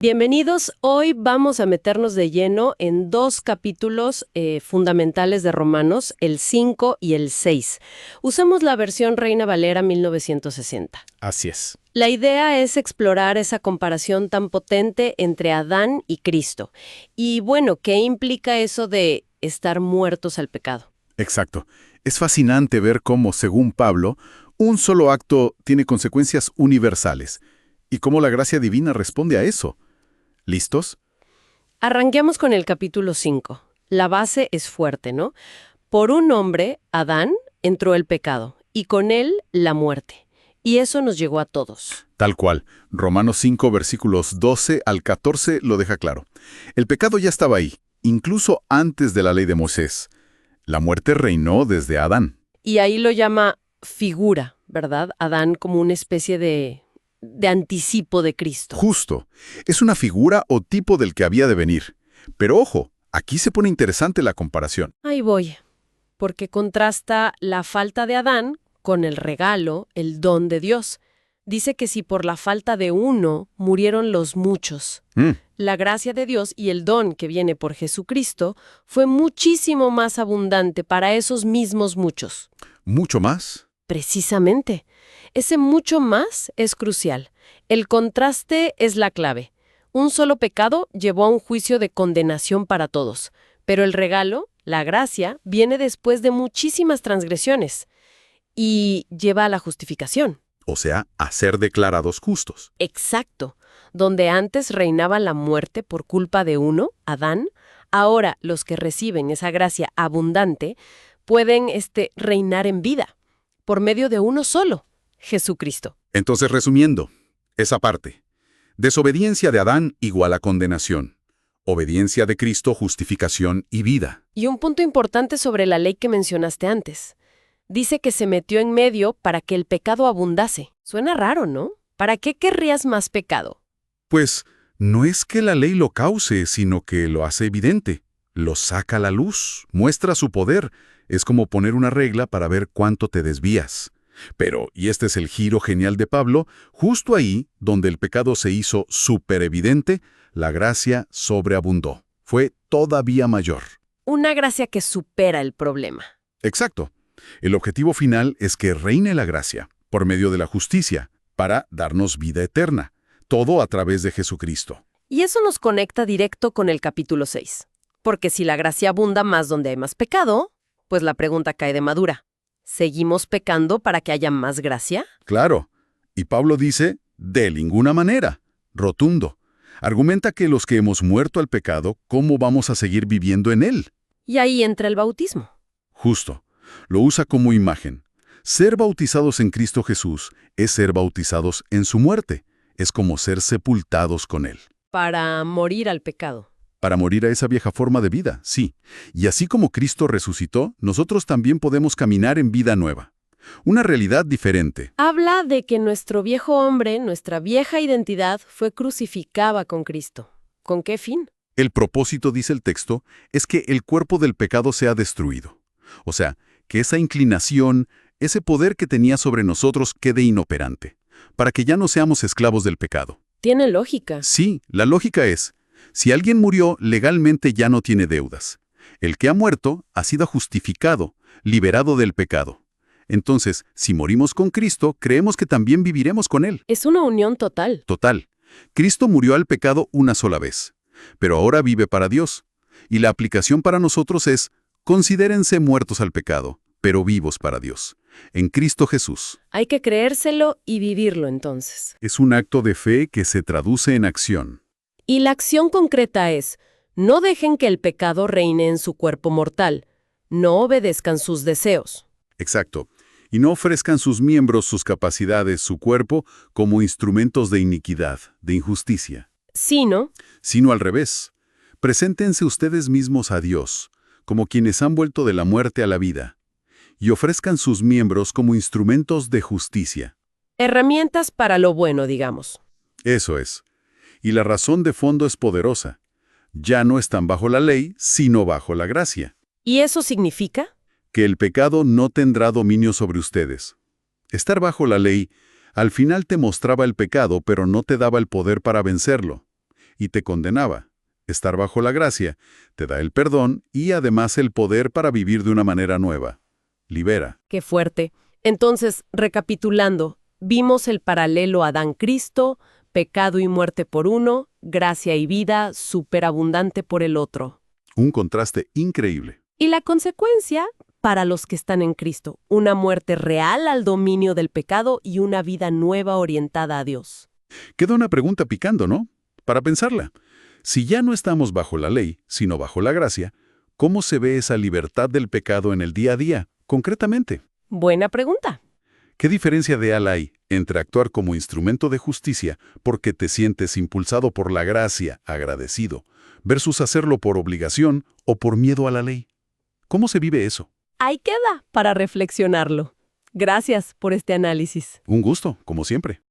Bienvenidos, hoy vamos a meternos de lleno en dos capítulos fundamentales de Romanos, el 5 y el 6. Usamos la versión Reina Valera 1960. Así es. La idea es explorar esa comparación tan potente entre Adán y Cristo. Y bueno, ¿qué implica eso de estar muertos al pecado? Exacto. Es fascinante ver cómo, según Pablo, un solo acto tiene consecuencias universales y cómo la gracia divina responde a eso. ¿Listos? Arranquemos con el capítulo 5. La base es fuerte, ¿no? Por un hombre, Adán, entró el pecado, y con él la muerte. Y eso nos llegó a todos. Tal cual. Romanos 5, versículos 12 al 14 lo deja claro. El pecado ya estaba ahí, incluso antes de la ley de Moisés. La muerte reinó desde Adán. Y ahí lo llama figura, ¿verdad? Adán como una especie de anticipo de Cristo. Justo. Es una figura o tipo del que había de venir. Pero ojo, aquí se pone interesante la comparación. Ahí voy, porque contrasta la falta de Adán con el regalo, el don de Dios. Dice que si por la falta de uno murieron los muchos, la gracia de Dios y el don que viene por Jesucristo fue muchísimo más abundante para esos mismos muchos. ¿Mucho más? Precisamente. Ese mucho más es crucial. El contraste es la clave. Un solo pecado llevó a un juicio de condenación para todos, pero el regalo, la gracia, viene después de muchísimas transgresiones y lleva a la justificación. O sea, a ser declarados justos. Exacto. Donde antes reinaba la muerte por culpa de uno, Adán, ahora los que reciben esa gracia abundante pueden reinar en vida por medio de uno solo, Jesucristo. Entonces, resumiendo, esa parte. Desobediencia de Adán igual a condenación. Obediencia de Cristo, justificación y vida. Y un punto importante sobre la ley que mencionaste antes. Dice que se metió en medio para que el pecado abundase. Suena raro, ¿no? ¿Para qué querrías más pecado? Pues, no es que la ley lo cause, sino que lo hace evidente. Lo saca a la luz, muestra su poder. Es como poner una regla para ver cuánto te desvías. Pero, y este es el giro genial de Pablo, justo ahí, donde el pecado se hizo súper evidente, la gracia sobreabundó. Fue todavía mayor. Una gracia que supera el problema. Exacto. El objetivo final es que reine la gracia, por medio de la justicia, para darnos vida eterna. Todo a través de Jesucristo. Y eso nos conecta directo con el capítulo 6. Porque si la gracia abunda más donde hay más pecado, pues la pregunta cae de madura. ¿Seguimos pecando para que haya más gracia? Claro. Y Pablo dice, de ninguna manera. Rotundo. Argumenta que los que hemos muerto al pecado, ¿cómo vamos a seguir viviendo en él? Y ahí entra el bautismo. Justo. Lo usa como imagen. Ser bautizados en Cristo Jesús es ser bautizados en su muerte. Es como ser sepultados con él. Para morir al pecado. Para morir a esa vieja forma de vida, sí. Y así como Cristo resucitó, nosotros también podemos caminar en vida nueva. Una realidad diferente. Habla de que nuestro viejo hombre, nuestra vieja identidad, fue crucificada con Cristo. ¿Con qué fin? El propósito, dice el texto, es que el cuerpo del pecado sea destruido. O sea, que esa inclinación, ese poder que tenía sobre nosotros quede inoperante, para que ya no seamos esclavos del pecado. Tiene lógica. Sí, la lógica es, si alguien murió, legalmente ya no tiene deudas. El que ha muerto ha sido justificado, liberado del pecado. Entonces, si morimos con Cristo, creemos que también viviremos con Él. Es una unión total. Total. Cristo murió al pecado una sola vez, pero ahora vive para Dios. Y la aplicación para nosotros es, considérense muertos al pecado, pero vivos para Dios. En Cristo Jesús. Hay que creérselo y vivirlo entonces. Es un acto de fe que se traduce en acción. Y la acción concreta es, no dejen que el pecado reine en su cuerpo mortal. No obedezcan sus deseos. Exacto. Y no ofrezcan sus miembros, sus capacidades, su cuerpo, como instrumentos de iniquidad, de injusticia. Sino Al revés. Preséntense ustedes mismos a Dios, como quienes han vuelto de la muerte a la vida, y ofrezcan sus miembros como instrumentos de justicia. herramientas para lo bueno, digamos. Eso es. Y la razón de fondo es poderosa. Ya no están bajo la ley, sino bajo la gracia. ¿Y eso significa? Que el pecado no tendrá dominio sobre ustedes. Estar bajo la ley, al final te mostraba el pecado, pero no te daba el poder para vencerlo. y te condenaba. Estar bajo la gracia te da el perdón y además el poder para vivir de una manera nueva. Libera. Qué fuerte. Entonces, recapitulando, vimos el paralelo Adán-Cristo, pecado y muerte por uno, gracia y vida superabundante por el otro. Un contraste increíble. Y la consecuencia, para los que están en Cristo, una muerte real al dominio del pecado y una vida nueva orientada a Dios. Queda una pregunta picando, ¿no? Para pensarla. Si ya no estamos bajo la ley, sino bajo la gracia, ¿cómo se ve esa libertad del pecado en el día a día, concretamente? Buena pregunta. ¿Qué diferencia real hay entre actuar como instrumento de justicia porque te sientes impulsado por la gracia, agradecido, versus hacerlo por obligación o por miedo a la ley? ¿Cómo se vive eso? Ahí queda para reflexionarlo. Gracias por este análisis. Un gusto, como siempre.